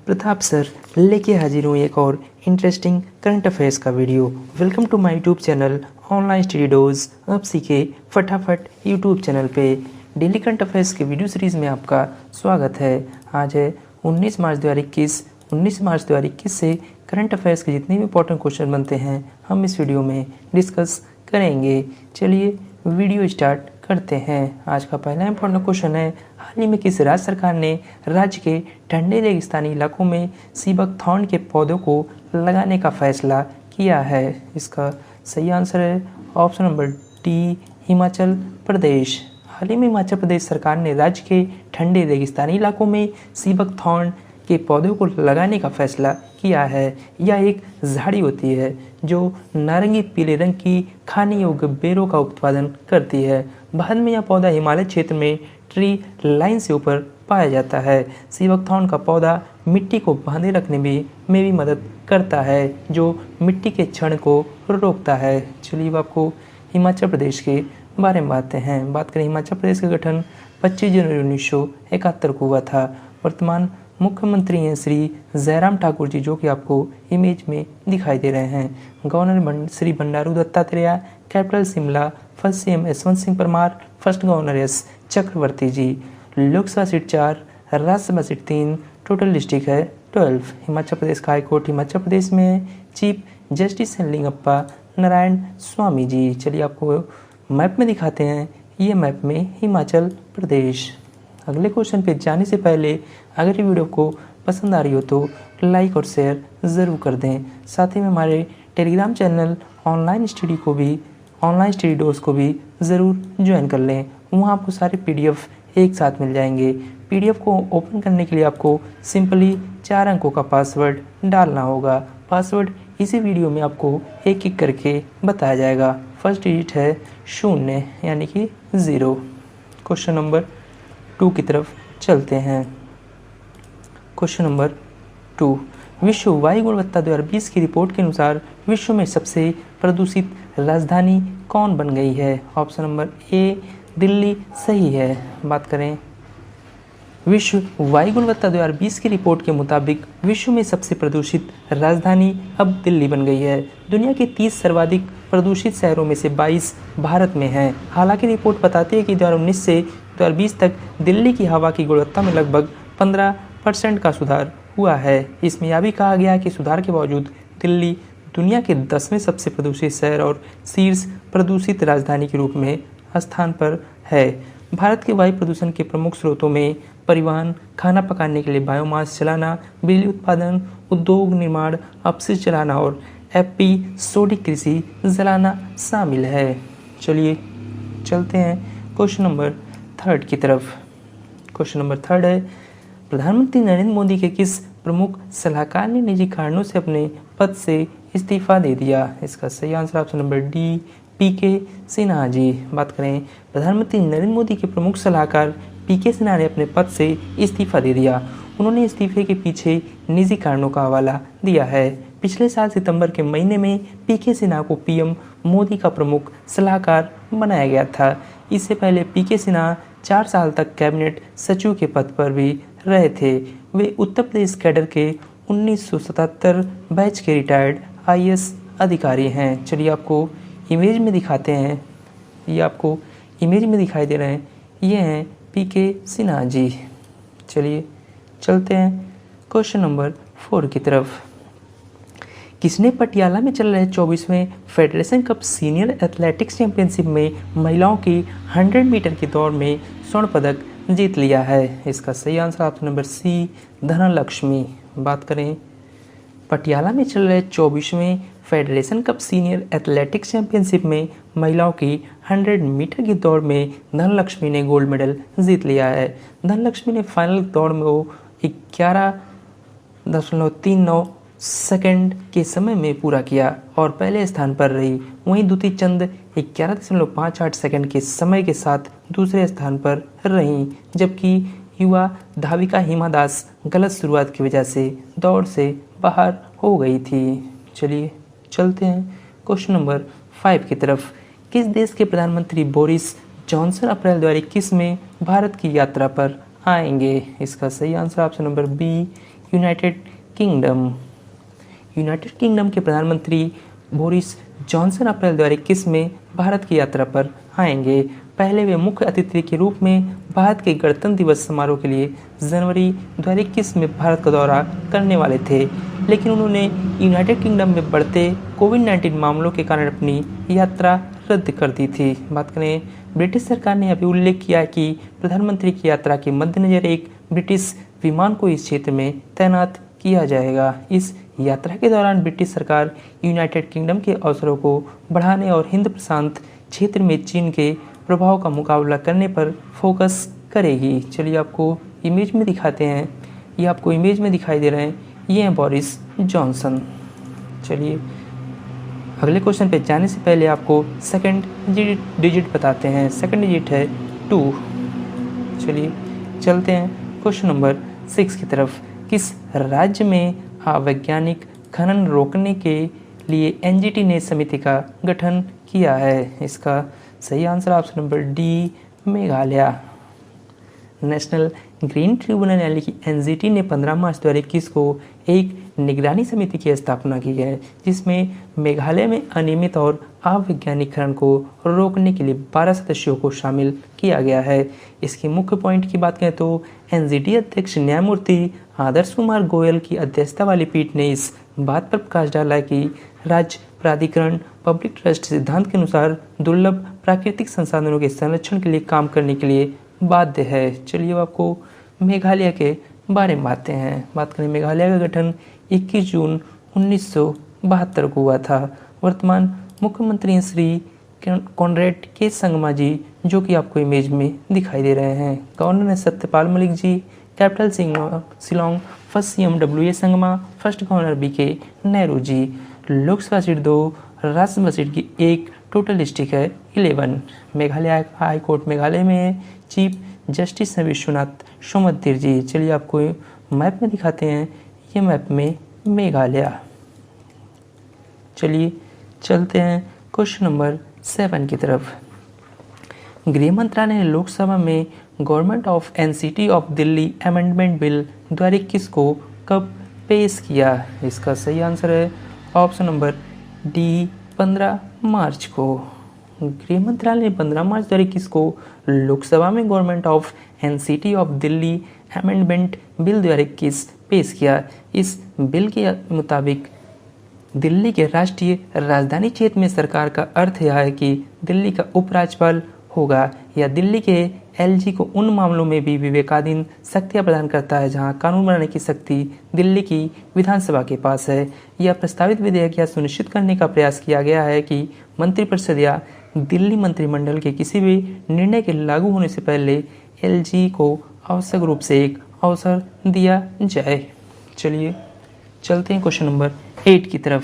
Pratap sir लेके हाजिर हूँ एक और इंटरेस्टिंग करंट अफेयर्स का video. Welcome to my YouTube channel online study dose. अब सीखे फटाफट यूट्यूब चैनल पे डेली करंट अफेयर्स के वीडियो सीरीज़ में आपका स्वागत है। आज है 19 मार्च 2021। 19 मार्च 2021 से करंट अफेयर्स के जितने भी इंपॉर्टेंट क्वेश्चन बनते हैं हम इस वीडियो में डिस्कस करेंगे। चलिए वीडियो स्टार्ट करते हैं। आज का पहला इंपॉर्टेंट क्वेश्चन है, हाल ही में किस राज्य सरकार ने राज्य के ठंडे रेगिस्तानी इलाकों में सीबक थॉर्न के पौधों को लगाने का फैसला किया है? इसका सही आंसर है option number D, Himachal Pradesh. हाल ही में हिमाचल प्रदेश सरकार ने राज्य के ठंडे रेगिस्तानी इलाकों में सीबक थॉर्न के पौधों को लगाने का फैसला किया है। यह एक झाड़ी होती है जो नारंगी पीले रंग की खाने योग्य बेरों का उत्पादन करती है। भारत में यह पौधा हिमालय क्षेत्र में ट्री लाइन से ऊपर पाया जाता है। सीबक थॉर्न का पौधा मिट्टी को बांधे रखने में भी मदद करता है, जो मिट्टी के क्षरण को रोकता है। चलिए अब आपको हिमाचल प्रदेश के बारे में बात करें। हिमाचल प्रदेश का गठन 25 जनवरी 1971 को हुआ था। वर्तमान मुख्यमंत्री हैं श्री जयराम ठाकुर जी, जो कि आपको इमेज में दिखाई दे रहे हैं। Governor Shri Bandaru Dattatreya, capital Shimla, first CM Yashwant Singh Parmar, first governor S Chakravarti ji. Lok Sabha seat 4, Rajya Sabha seat 3, total district है 12। हिमाचल प्रदेश का हाईकोर्ट हिमाचल प्रदेश में है। चीफ जस्टिस हैं लिंगप्पा नारायण स्वामी जी। चलिए आपको मैप में दिखाते हैं, ये मैप में हिमाचल प्रदेश। अगले क्वेश्चन पे जाने से पहले अगर ये वीडियो को पसंद आ रही हो तो लाइक और शेयर ज़रूर कर दें। साथ ही में हमारे Telegram channel online study dose को भी ज़रूर ज्वाइन कर लें। वहाँ आपको सारे पीडीएफ एक साथ मिल जाएंगे। पीडीएफ को ओपन करने के लिए आपको सिंपली 4 अंकों का पासवर्ड डालना होगा। पासवर्ड इसी वीडियो में आपको एक एक करके बताया जाएगा। फर्स्ट डिजिट है 0 यानी कि 0। क्वेश्चन नंबर 2 की तरफ चलते हैं। क्वेश्चन नंबर 2, विश्व वायु गुणवत्ता 2020 की रिपोर्ट के अनुसार विश्व में सबसे प्रदूषित राजधानी कौन बन गई है? ऑप्शन नंबर ए, दिल्ली सही है। बात करें विश्व वायु गुणवत्ता 2020 की रिपोर्ट के मुताबिक विश्व में सबसे प्रदूषित राजधानी अब दिल्ली बन गई है। दुनिया के 30 सर्वाधिक प्रदूषित शहरों में से 22 भारत में हैं। हालांकि रिपोर्ट बताती है कि 2019 से 2020 तक दिल्ली की हवा की गुणवत्ता में लगभग 15% का सुधार हुआ है। इसमें यह भी कहा गया है कि सुधार के बावजूद दिल्ली दुनिया के 10वें सबसे प्रदूषित शहर और शीर्ष प्रदूषित राजधानी के रूप में स्थान पर है। भारत के वायु प्रदूषण के प्रमुख स्रोतों में परिवहन, खाना पकाने के लिए बायोमास जलाना, बिजली उत्पादन, उद्योग निर्माण, अपशिष्ट जलाना और एपिसोडिक कृषि जलाना शामिल है। चलिए चलते हैं क्वेश्चन नंबर 3 की तरफ। क्वेश्चन नंबर 3 है, प्रधानमंत्री नरेंद्र मोदी के किस प्रमुख सलाहकार ने निजी कारणों से अपने पद से इस्तीफा दे दिया? इसका सही आंसर ऑप्शन नंबर डी, पीके सिन्हा जी। बात करें प्रधानमंत्री नरेंद्र मोदी के प्रमुख सलाहकार पीके सिन्हा ने अपने पद से इस्तीफा दे दिया। उन्होंने इस्तीफे के पीछे निजी कारणों का हवाला दिया है। पिछले साल सितंबर के महीने में पीके सिन्हा को पीएम मोदी का प्रमुख सलाहकार बनाया गया था। इससे पहले पीके सिन्हा 4 साल तक कैबिनेट सचिव के पद पर भी रहे थे। वे उत्तर प्रदेश कैडर के 1977 बैच के रिटायर्ड आईएएस अधिकारी हैं। चलिए आपको इमेज में दिखाते हैं, ये आपको इमेज में दिखाई दे रहे हैं, ये हैं पीके सिन्हा जी। चलिए चलते हैं क्वेश्चन नंबर 4 की तरफ। किसने पटियाला में चल रहे 24वें federation cup senior athletics championship में महिलाओं की 100 मीटर की दौड़ में स्वर्ण पदक जीत लिया है? इसका सही answer option number C, Dhanalakshmi. बात करें पटियाला में चल रहे 24वें federation cup senior athletics championship में महिलाओं की 100 मीटर की दौड़ में धनलक्ष्मी ने गोल्ड मेडल जीत लिया है। धनलक्ष्मी ने फाइनल दौड़ में 11.39 सेकंड के समय में पूरा किया और पहले स्थान पर रही। वहीं दूती चंद 11.58 सेकंड के समय के साथ दूसरे स्थान पर रहीं, जबकि युवा धाविका हिमा दास गलत शुरुआत की वजह से दौड़ से बाहर हो गई थी। चलिए चलते हैं क्वेश्चन नंबर 5 की तरफ। किस देश के प्रधानमंत्री बोरिस जॉनसन अप्रैल 2021 में भारत की यात्रा पर आएंगे? इसका सही answer option number B, United Kingdom. United Kingdom के प्रधानमंत्री बोरिस जॉनसन अप्रैल 2021 में भारत की यात्रा पर आएंगे। पहले वे मुख्य अतिथि के रूप में भारत के गणतंत्र दिवस समारोह के लिए जनवरी 2021 में भारत का दौरा करने वाले थे, लेकिन उन्होंने यूनाइटेड किंगडम में बढ़ते कोविड-19 मामलों के कारण अपनी यात्रा रद्द कर दी थी। बात करें, ब्रिटिश सरकार ने अभी उल्लेख किया है कि प्रधानमंत्री की यात्रा के मद्देनजर एक ब्रिटिश विमान को इस क्षेत्र में तैनात किया जाएगा। इस यात्रा के दौरान ब्रिटिश सरकार यूनाइटेड किंगडम के अवसरों को बढ़ाने और हिंद प्रशांत क्षेत्र में चीन के प्रभाव का मुकाबला करने पर फोकस करेगी। चलिए आपको इमेज में दिखाते हैं, ये आपको इमेज में दिखाई दे रहे हैं, ये हैं बोरिस जॉनसन। चलिए अगले क्वेश्चन पे जाने से पहले आपको सेकंड डिजिट बताते हैं। सेकंड डिजिट है 2। चलिए चलते हैं क्वेश्चन नंबर 6 की तरफ। किस राज्य में अवैज्ञानिक खनन रोकने के लिए एनजीटी ने समिति का गठन किया है? इसका सही answer option number D, Meghalaya. National green tribunal यानी कि एनजीटी ने 15 मार्च 2021 को एक निगरानी समिति की स्थापना की है, जिसमें मेघालय में अनियमित और अवैज्ञानिक खनन को रोकने के लिए 12 सदस्यों को शामिल किया गया है। इसके मुख्य पॉइंट की बात करें तो एनजीटी अध्यक्ष न्यायमूर्ति आदर्श कुमार गोयल की अध्यक्षता वाली पीठ ने इस बात पर प्रकाश डाला कि राज्य प्राधिकरण पब्लिक ट्रस्ट सिद्धांत के अनुसार दुर्लभ प्राकृतिक संसाधनों के संरक्षण के लिए काम करने के लिए बाध्य है। चलिए अब आपको मेघालय के बारे में बात करें। मेघालय का गठन 21 जून 1972 को हुआ था। वर्तमान मुख्यमंत्री श्री कॉनरेड के संगमा जी, जो कि आपको इमेज में दिखाई दे रहे हैं। गवर्नर है Satyapal Malik ji. Capital Shillong. First CM W A Sangma. First governor BK Nehru ji. Lok Sabha seat 2, Rajya Sabha seat की 1, टोटल डिस्ट्रिक्ट है 11। मेघालय हाई कोर्ट मेघालय में है। चीफ जस्टिस है विश्वनाथ सोमदत्तिर जी। चलिए आपको मैप में दिखाते हैं, ये मैप में मेघालय। चलिए चलते हैं क्वेश्चन नंबर 7 की तरफ। गृह मंत्रालय ने लोकसभा में government of NCT of Delhi amendment bill 2021 को कब पेश किया? इसका सही आंसर है ऑप्शन नंबर डी, 15 मार्च को। गृह मंत्रालय ने 15 मार्च 2021 को लोकसभा में government of NCT of Delhi amendment bill 2021 पेश किया। इस बिल के मुताबिक दिल्ली के राष्ट्रीय राजधानी क्षेत्र में सरकार का अर्थ यह है कि दिल्ली का उपराज्यपाल होगा या दिल्ली के एलजी को उन मामलों में भी विवेकाधीन शक्तियां प्रदान करता है जहां कानून बनाने की शक्ति दिल्ली की विधानसभा के पास है। यह प्रस्तावित विधेयक यह सुनिश्चित करने का प्रयास किया गया है कि मंत्रिपरिषद या दिल्ली मंत्रिमंडल के किसी भी निर्णय के लागू होने से पहले एलजी को आवश्यक रूप से एक अवसर दिया जाए। चलिए चलते हैं क्वेश्चन नंबर 8 की तरफ।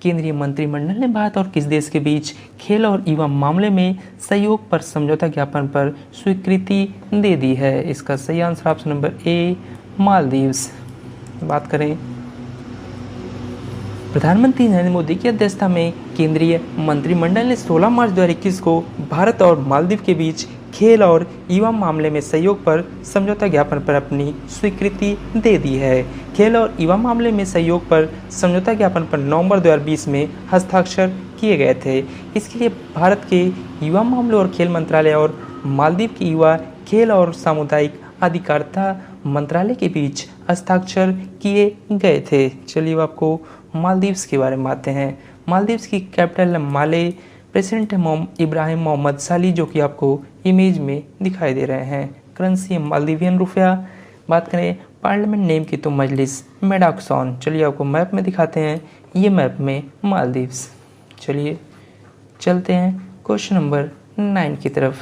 केंद्रीय मंत्रिमंडल ने भारत और किस देश के बीच खेल और युवा मामले में सहयोग पर समझौता ज्ञापन पर स्वीकृति दे दी है? इसका सही answer option number A, Maldives. बात करें, प्रधानमंत्री नरेंद्र मोदी की अध्यक्षता में केंद्रीय मंत्रिमंडल ने 16 मार्च 2021 को भारत और मालदीव के बीच खेल और युवा मामले में सहयोग पर समझौता ज्ञापन पर अपनी स्वीकृति दे दी है। खेल और युवा मामले में सहयोग पर समझौता ज्ञापन पर नवंबर 2020 में हस्ताक्षर किए गए थे। इसके लिए भारत के युवा मामले और खेल मंत्रालय और मालदीव के युवा खेल और सामुदायिक अधिकारिता मंत्रालय के बीच हस्ताक्षर किए गए थे। चलिए आपको मालदीव्स के बारे में बातें हैं। मालदीव्स की कैपिटल है माले। प्रेसिडेंट है इब्राहिम मोहम्मद साली, जो कि आपको इमेज में दिखाई दे रहे हैं। करेंसी है मालदीवियन रुपया। बात करें पार्लियामेंट नेम की तो मजलिस मेडाक्सॉन। चलिए आपको मैप में दिखाते हैं, ये मैप में मालदीव्स। चलिए चलते हैं क्वेश्चन नंबर 9 की तरफ।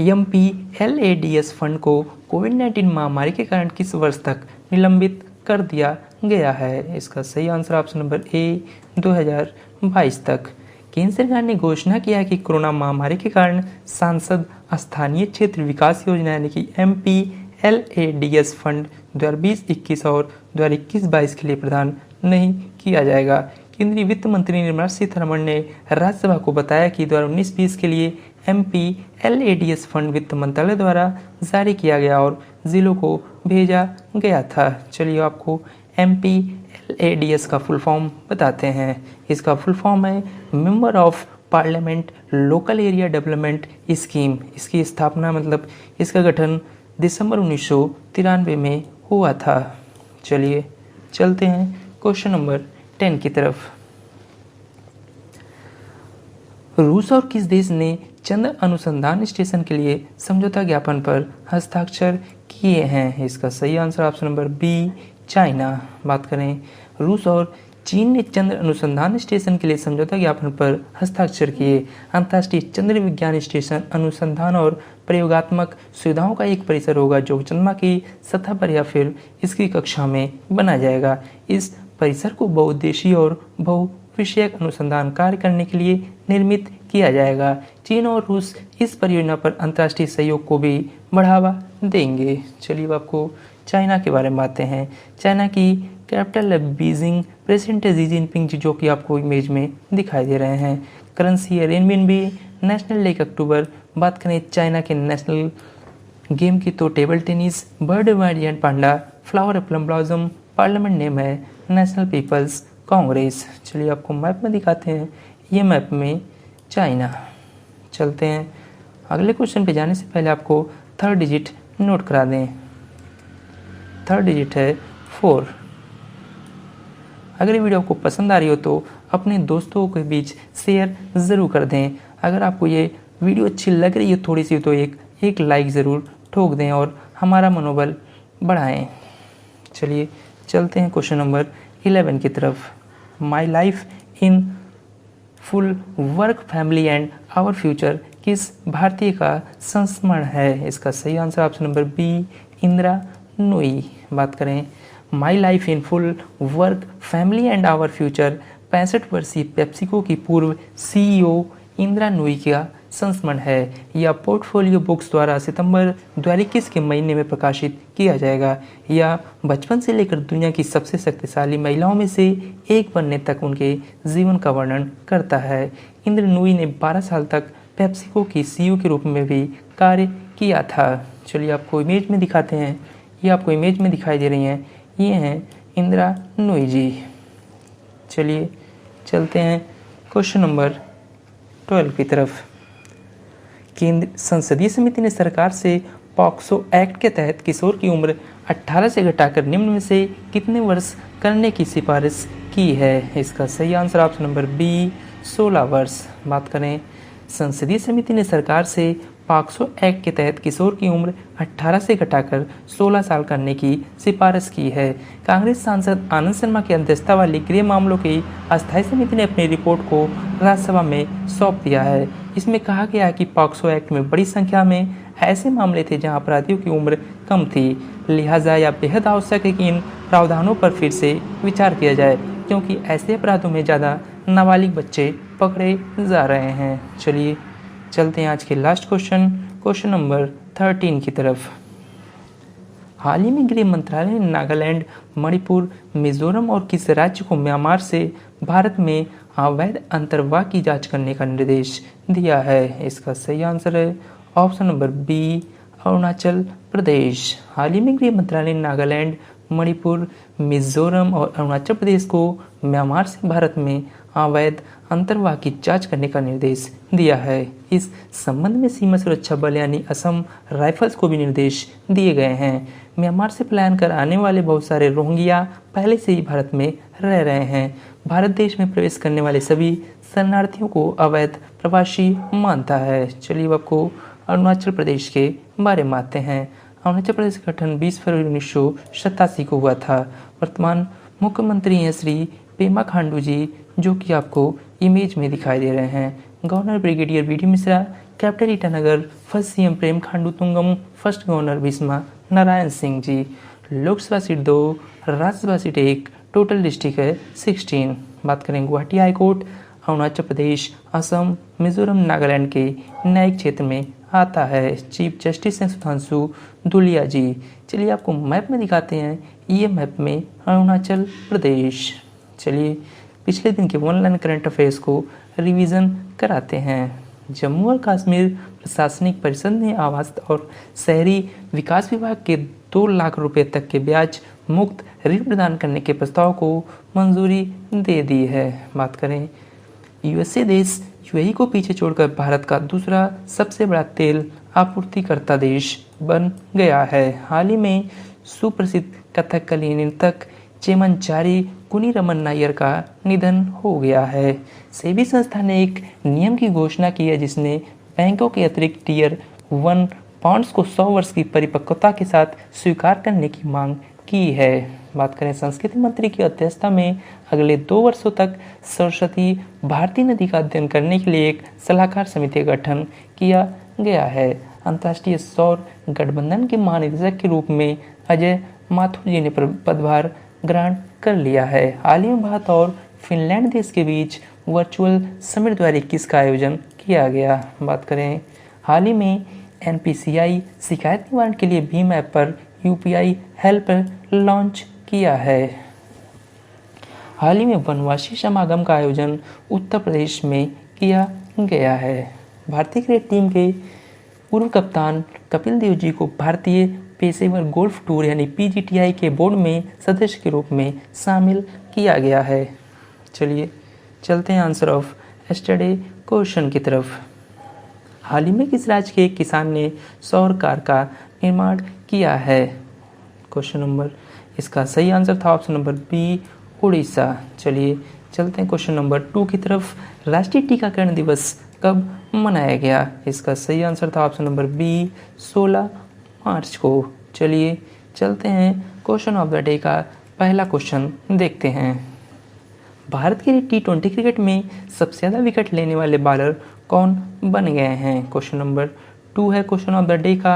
MPLADS फंड को कोविड-19 महामारी के कारण किस वर्ष तक निलंबित कर दिया गया है? इसका सही आंसर ऑप्शन नंबर ए, 2022 तक। केंद्र सरकार ने घोषणा किया कि कोरोना महामारी के कारण सांसद स्थानीय क्षेत्र विकास योजना यानी कि MPLADS फंड 2020-21 और 2021-22 के लिए प्रदान नहीं किया जाएगा, केंद्रीय वित्त मंत्री निर्मला सीतारमण ने राज्यसभा को बताया कि 2019-20 के लिए MPLADS फंड वित्त मंत्रालय द्वारा जारी किया गया और जिलों को भेजा गया था। चलिए आपको MPLADS का फुल फॉर्म बताते हैं। इसका फुल फॉर्म है member of parliament local area development scheme. इसकी स्थापना मतलब इसका गठन दिसंबर 1993 में हुआ था। चलिए चलते हैं क्वेश्चन नंबर 10 की तरफ। रूस और किस देश ने चंद्र अनुसंधान स्टेशन के लिए समझौता ज्ञापन पर हस्ताक्षर किए हैं? इसका सही answer option number B China. बात करें रूस और चीन ने चंद्र अनुसंधान स्टेशन के लिए समझौता ज्ञापन पर हस्ताक्षर किए। अंतर्राष्ट्रीय चंद्र विज्ञान स्टेशन अनुसंधान और प्रयोगात्मक सुविधाओं का एक परिसर होगा जो चंद्रमा की सतह पर या फिर इसकी कक्षा में बनाया जाएगा। इस परिसर को बहुउद्देशीय और बहुविषयक अनुसंधान कार्य करने के लिए निर्मित किया जाएगा। चीन और रूस इस परियोजना पर अंतर्राष्ट्रीय सहयोग को भी बढ़ावा देंगे। चलिए आपको चाइना के बारे में बातें हैं। चाइना की कैपिटल है बीजिंग। प्रेसिडेंट है शी जिनपिंग जी, जो कि आपको इमेज में दिखाई दे रहे हैं। करेंसी है रेनबिनबी। नेशनल डे अक्टूबर। बात करें चाइना के नेशनल गेम की तो टेबल टेनिस। बर्ड वाइडियन पांडा। फ्लावर है प्लम ब्लॉसम। पार्लियामेंट नेम है नेशनल पीपल्स कांग्रेस। चलिए आपको मैप में दिखाते हैं। ये मैप में चाइना। चलते हैं अगले क्वेश्चन पे जाने से पहले आपको थर्ड डिजिट नोट करा दें। थर्ड डिजिट है 4। अगर ये वीडियो आपको पसंद आ रही हो तो अपने दोस्तों के बीच शेयर ज़रूर कर दें। अगर आपको ये वीडियो अच्छी लग रही है थोड़ी सी तो एक लाइक ज़रूर ठोक दें और हमारा मनोबल बढ़ाएं। चलिए चलते हैं क्वेश्चन नंबर 11 की तरफ। My life in full work family and our future किस भारतीय का संस्मरण है? इसका सही answer option number B Indira Nooyi. बात करें my life in full work family and our future 65 वर्षीय पेप्सिको की पूर्व CEO इंदिरा नूई का संस्मरण है। यह पोर्टफोलियो बुक्स द्वारा सितंबर 2021 के महीने में प्रकाशित किया जाएगा। यह बचपन से लेकर दुनिया की सबसे शक्तिशाली महिलाओं में से एक बनने तक उनके जीवन का वर्णन करता है। इंदिरा नूई ने 12 साल तक पेप्सिको की CEO के रूप में भी कार्य किया था। चलिए आपको इमेज में दिखाते हैं। ये आपको इमेज में दिखाई दे रही हैं, ये हैं इंदिरा नूई जी। चलिए चलते हैं क्वेश्चन नंबर 12 की तरफ। केंद्र संसदीय समिति ने सरकार से पॉक्सो एक्ट के तहत किशोर की उम्र 18 से घटाकर निम्न में से कितने वर्ष करने की सिफारिश की है? इसका सही आंसर ऑप्शन नंबर बी 16 वर्ष। बात करें संसदीय समिति ने सरकार से पॉक्सो एक्ट के तहत किशोर की उम्र 18 से घटाकर 16 साल करने की सिफारिश की है। कांग्रेस सांसद आनंद शर्मा की अध्यक्षता वाली गृह मामलों की अस्थायी समिति ने अपनी रिपोर्ट को राज्यसभा में सौंप दिया है। इसमें कहा गया है कि पॉक्सो एक्ट में बड़ी संख्या में ऐसे मामले थे जहां अपराधियों की उम्र कम थी। लिहाजा यह बेहद आवश्यक है कि इन प्रावधानों पर फिर से विचार किया जाए, क्योंकि ऐसे अपराधों में ज़्यादा नाबालिग बच्चे पकड़े जा रहे हैं। चलिए चलते हैं आज के लास्ट क्वेश्चन नंबर 13 की तरफ। हाल ही में गृह मंत्रालय ने नागालैंड, मणिपुर, मिजोरम और किस राज्य को म्यांमार से भारत में अवैध अंतर्वाह की जांच करने का निर्देश दिया है? इसका सही आंसर है option number B Arunachal Pradesh. हाल ही में गृह मंत्रालय ने नागालैंड, मणिपुर, मिजोरम और अरुणाचल प्रदेश को म्यांमार से भारत में अवैध अंतर्वाह की जांच करने का निर्देश दिया है। इस संबंध में सीमा सुरक्षा बल यानी असम राइफल्स को भी निर्देश दिए गए हैं। म्यांमार से पलायन कर आने वाले बहुत सारे रोहिंग्या पहले से ही भारत में रह रहे हैं। भारत देश में प्रवेश करने वाले सभी शरणार्थियों को अवैध प्रवासी मानता है। चलिए आपको अरुणाचल प्रदेश के बारे में आते हैं। अरुणाचल प्रदेश का गठन 20 फरवरी 1987 को हुआ था। वर्तमान मुख्यमंत्री हैं श्री पेमा खांडू जी, जो कि आपको इमेज में दिखाई दे रहे हैं। Governor brigadier V D Mishra, capital Itanagar, first CM Prem Khandu Thungon, first governor Bhishma Narayan Singh ji. Lok Sabha seat 2, Rajya Sabha seat 1, total district है 16। बात करें गुवाहाटी हाईकोर्ट अरुणाचल प्रदेश, असम, मिजोरम, नागालैंड के न्यायिक क्षेत्र में आता है। चीफ जस्टिस हैं सुधांशु धुलिया जी। चलिए आपको मैप में दिखाते हैं। ये मैप में अरुणाचल प्रदेश। चलिए पिछले दिन के ऑनलाइन करंट अफेयर्स को रिवीजन कराते हैं। जम्मू और कश्मीर प्रशासनिक परिषद ने आवास और शहरी विकास विभाग के 2 लाख रुपए तक के ब्याज मुक्त ऋण प्रदान करने के प्रस्ताव को मंजूरी दे दी है। बात करें यूएसए देश यूएई को पीछे छोड़कर भारत का दूसरा सबसे बड़ा तेल आपूर्तिकर्ता देश बन गया है। हाल ही में सुप्रसिद्ध कथकली नर्तक चेमनचारी कुनी रमन नायर का निधन हो गया है। सेबी संस्था ने एक नियम की घोषणा की है जिसने बैंकों के अतिरिक्त टियर 1 बॉन्ड्स को 100 वर्ष की परिपक्वता के साथ स्वीकार करने की मांग की है। बात करें संस्कृति मंत्री की अध्यक्षता में अगले 2 वर्षों तक सरस्वती भारती नदी का अध्ययन करने के लिए एक सलाहकार समिति का गठन किया गया है। अंतर्राष्ट्रीय सौर गठबंधन के महानिदेशक के रूप में अजय माथुर जी ने पदभार ग्रहण कर लिया है। हाल ही में भारत और फिनलैंड देश के बीच वर्चुअल समिट 2021 का आयोजन किया गया। बात करें हाल ही में एनपीसीआई शिकायत निवारण के लिए भीम ऐप पर यूपीआई हेल्प लॉन्च किया है। हाल ही में वनवासी समागम का आयोजन उत्तर प्रदेश में किया गया है। भारतीय क्रिकेट टीम के पूर्व कप्तान कपिल देव जी को भारतीय पेशेवर गोल्फ टूर यानी पीजीटीआई के बोर्ड में सदस्य के रूप में शामिल किया गया है। चलिए चलते हैं आंसर ऑफ यस्टरडे क्वेश्चन की तरफ। हाल ही में किस राज्य के किसान ने सौर कार का निर्माण किया है? क्वेश्चन नंबर इसका सही आंसर था ऑप्शन नंबर बी उड़ीसा। चलिए चलते हैं क्वेश्चन नंबर 2 की तरफ। राष्ट्रीय टीकाकरण दिवस कब मनाया गया? इसका सही आंसर था ऑप्शन नंबर बी 16 मार्च को। चलिए चलते हैं क्वेश्चन ऑफ द डे का पहला क्वेश्चन देखते हैं। भारत के लिए T20 क्रिकेट में सबसे ज़्यादा विकेट लेने वाले बॉलर कौन बन गए हैं? क्वेश्चन नंबर 2 है क्वेश्चन ऑफ द डे का।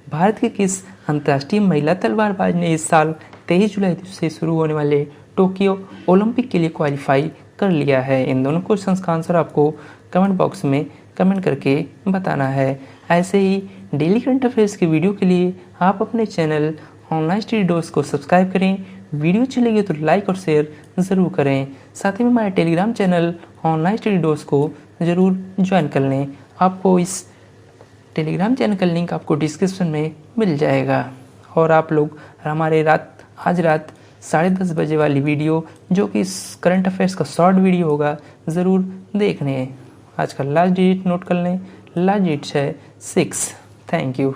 भारत के किस अंतर्राष्ट्रीय महिला तलवारबाज ने इस साल 23 जुलाई से शुरू होने वाले टोक्यो ओलंपिक के लिए क्वालिफाई कर लिया है? इन दोनों क्वेश्चंस का आंसर आपको कमेंट बॉक्स में कमेंट करके बताना है। ऐसे ही डेली करंट अफेयर्स की वीडियो के लिए आप अपने चैनल ऑनलाइन स्टडी डोज को सब्सक्राइब करें। वीडियो अच्छी लगी तो लाइक और शेयर ज़रूर करें। साथ ही में हमारे Telegram channel online study dose को ज़रूर ज्वाइन कर लें। आपको इस टेलीग्राम चैनल का लिंक आपको डिस्क्रिप्शन में मिल जाएगा। और आप लोग हमारे आज रात 10:30 बजे वाली वीडियो जो कि करंट अफेयर्स का शॉर्ट वीडियो होगा ज़रूर देख लें। आज का लास्ट डिजिट नोट कर लें, लास्ट डिजिट है 6। Thank you.